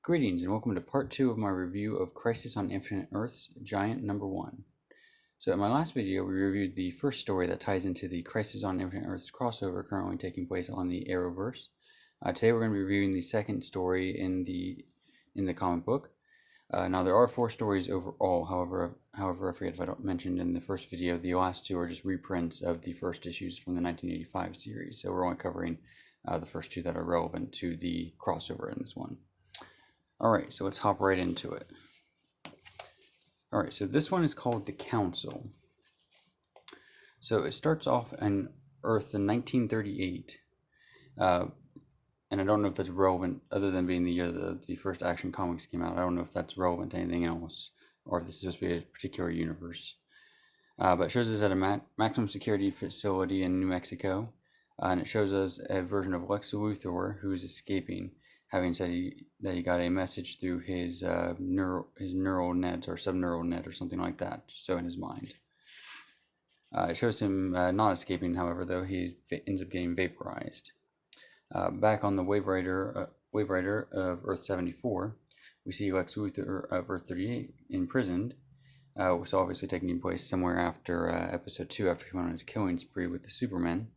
Greetings and welcome to part 2 of my review of Crisis on Infinite Earths, Giant Number 1. So in my last video, we reviewed the first story that ties into the Crisis on Infinite Earths crossover currently taking place on the Arrowverse. Today we're going to be reviewing the second story in the comic book. Now there are 4 stories overall, however I forget if I mentioned in the first video, the last 2 are just reprints of the first issues from the 1985 series, so we're only covering the first 2 that are relevant to the crossover in this one. Alright, so let's hop right into it. Alright, so this one is called The Council. So it starts off on Earth in 1938. And I don't know if that's relevant, other than being the year that the first Action Comics came out. I don't know if that's relevant to anything else, or if this is supposed to be a particular universe. But it shows us at a maximum security facility in New Mexico. And it shows us a version of Lex Luthor who is escaping, having said that he got a message through his neural net or subneural net or something like that, so in his mind. It shows him not escaping, however, though he ends up getting vaporized. Back on the Wave Rider of Earth 74, we see Lex Luthor of Earth 38 imprisoned, so obviously taking place somewhere after episode 2, after he went on his killing spree with the Supermen.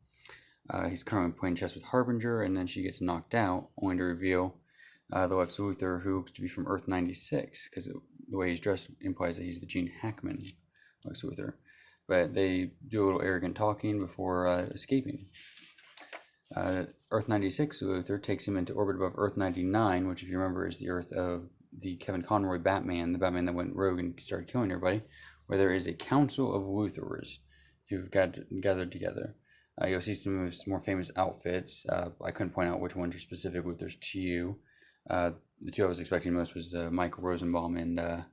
He's currently playing chess with Harbinger, and then she gets knocked out, only to reveal the Lex Luthor who looks to be from Earth 96, because the way he's dressed implies that he's the Gene Hackman Lex Luthor. But they do a little arrogant talking before escaping. Earth 96 Luthor takes him into orbit above Earth 99, which, if you remember, is the Earth of the Kevin Conroy Batman, the Batman that went rogue and started killing everybody, where there is a council of Luthors who've gathered together. You'll see some of his more famous outfits. I couldn't point out which ones are specific Luthors to you. The 2 I was expecting most was Michael Rosenbaum and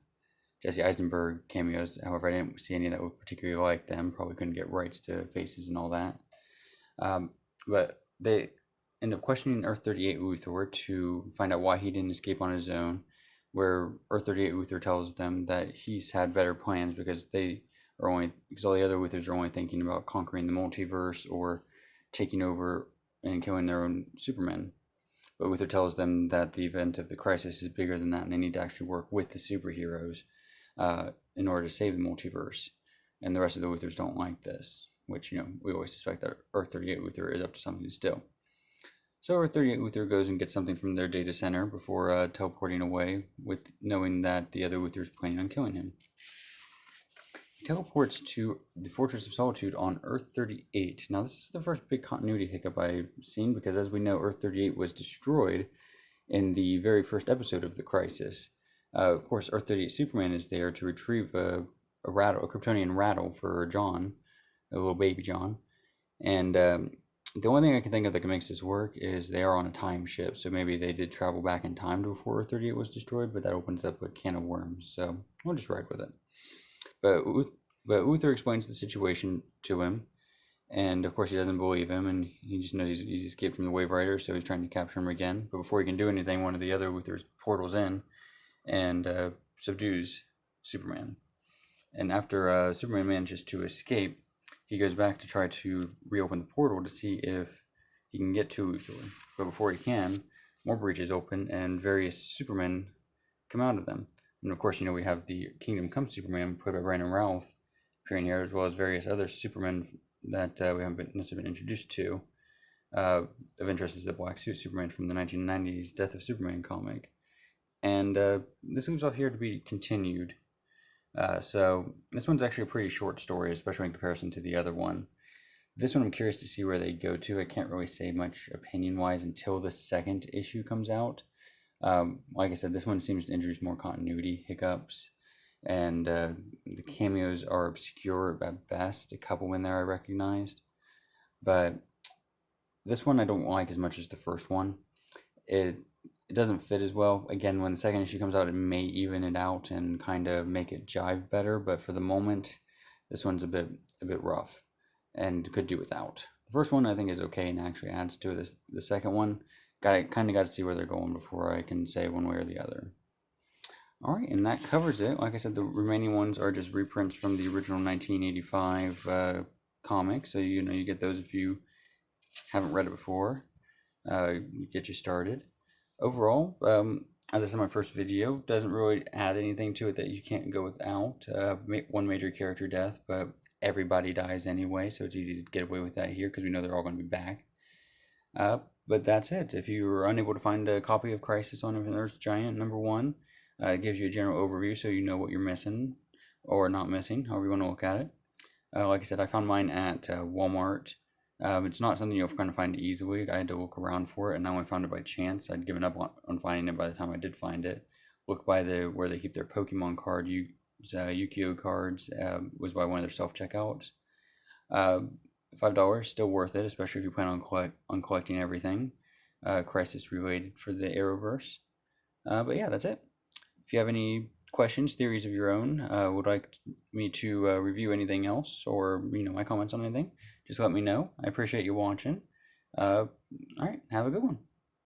Jesse Eisenberg cameos. However, I didn't see any that were particularly like them. Probably couldn't get rights to faces and all that. But they end up questioning Earth 38 Luthor to find out why he didn't escape on his own, where Earth 38 Luthor tells them that he's had better plans because all the other Luthors are only thinking about conquering the multiverse or taking over and killing their own Supermen. But Luthor tells them that the event of the crisis is bigger than that, and they need to actually work with the superheroes in order to save the multiverse. And the rest of the Luthors don't like this, which, we always suspect that Earth 38 Luthor is up to something still. So Earth 38 Luthor goes and gets something from their data center before teleporting away, with knowing that the other Luthors planning on killing him. He teleports to the Fortress of Solitude on Earth 38. Now, this is the first big continuity hiccup I've seen, because as we know, Earth 38 was destroyed in the very first episode of the Crisis. Of course, Earth 38 Superman is there to retrieve a Kryptonian rattle for John, a little baby John. And the only thing I can think of that can make this work is they are on a time ship, so maybe they did travel back in time to before Earth 38 was destroyed, but that opens up a can of worms, so we'll just ride with it. But Luthor explains the situation to him, and of course he doesn't believe him, and he just knows he's escaped from the Wave Rider, so he's trying to capture him again. But before he can do anything, one of the other Luthors portals in and subdues Superman. And after Superman manages to escape, he goes back to try to reopen the portal to see if he can get to Luthor. But before he can, more breaches open, and various Supermen come out of them. And of course, we have the Kingdom Come Superman played by Brandon Routh appearing here, as well as various other Supermen that we haven't necessarily been introduced to. Of interest is the Black Suit Superman from the 1990s Death of Superman comic. And this moves off here to be continued. So this one's actually a pretty short story, especially in comparison to the other one. This one I'm curious to see where they go to. I can't really say much opinion-wise until the second issue comes out. Like I said, this one seems to introduce more continuity hiccups, and the cameos are obscure at best. A couple in there I recognized, but this one I don't like as much as the first one. It doesn't fit as well. Again, when the second issue comes out, it may even it out and kind of make it jive better, but for the moment, this one's a bit rough and could do without. The first one I think is okay and actually adds to it. The second one, got to see where they're going before I can say one way or the other. All right, and that covers it. Like I said, the remaining ones are just reprints from the original 1985 comic, so you get those if you haven't read it before. Get you started. Overall, As I said, my first video doesn't really add anything to it that you can't go without. One major character death, but everybody dies anyway, so it's easy to get away with that here because we know they're all going to be back. But that's it. If you were unable to find a copy of Crisis on Infinite Earths Giant #1, it gives you a general overview so you know what you're missing or not missing, however you want to look at it. Like I said, I found mine at Walmart. It's not something you'll kind of find easily. I had to look around for it, and I only found it by chance. I'd given up on finding it by the time I did find it. Look by where they keep their Pokemon card, Yu-Gi-Oh cards. Was by one of their self-checkouts. $5, still worth it, especially if you plan on collecting everything Crisis related for the Arrowverse. But yeah, that's it. If you have any questions, theories of your own, would like me to review anything else, or my comments on anything, just let me know. I appreciate you watching. All right, have a good one.